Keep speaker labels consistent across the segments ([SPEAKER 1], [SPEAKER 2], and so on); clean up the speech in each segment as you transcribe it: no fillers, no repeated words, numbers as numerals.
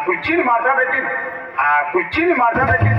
[SPEAKER 1] కుర్చీని మాట్లాడబెట్టి కుర్చీని మాట్లాడబెట్టి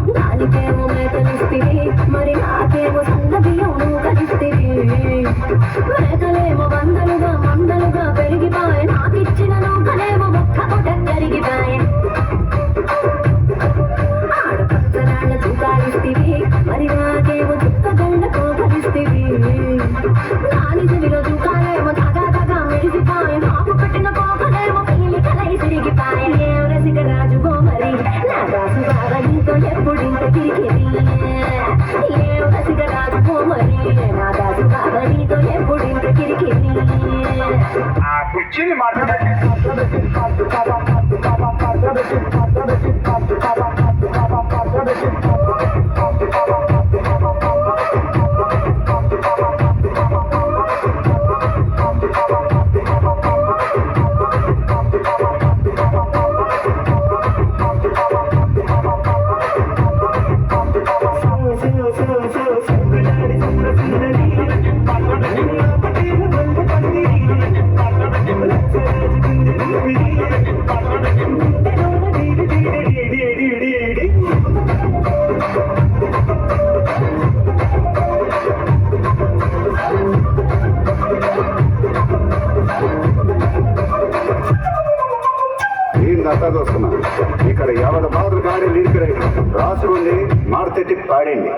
[SPEAKER 2] దానికేమో మేకలిస్తివి మరి నాకేమో సన్న బియ్యం కలిస్తివి మేకలేమో వందలుగా మందలుగా పెరిగిపాయే నాకిచ్చిన నూకలేమో ఒక్క పొట కరిగిపాయే ఆడపచ్చరాళ్ళ చూకాలిస్తివి మరి నాకేమో చుక్కగొండ కోకలిస్తివి నాని చెవిలో చూకాలేమో తగా తగా మెరిసిపాయే మాపు పెట్టిన కోకలేమో పీలి కలై తిరిగిపాయే ఏం రసిక రాజుగో మరి నా దాసు బాగా నీతో ఎప్పుడింత తిరిగేది ఏం రసిక రాజుగో మరి నా దాసు బాగా నీతో ఎప్పుడింత తిరిగేది
[SPEAKER 1] కుర్చీని మాట్లాడబెట్టి దత్తా చూస్తున్నా ఇక్కడ ఎవరి బాధలు కానీ లిరిక్ రాసి ఉంది మార్తెట్టి పాడండి.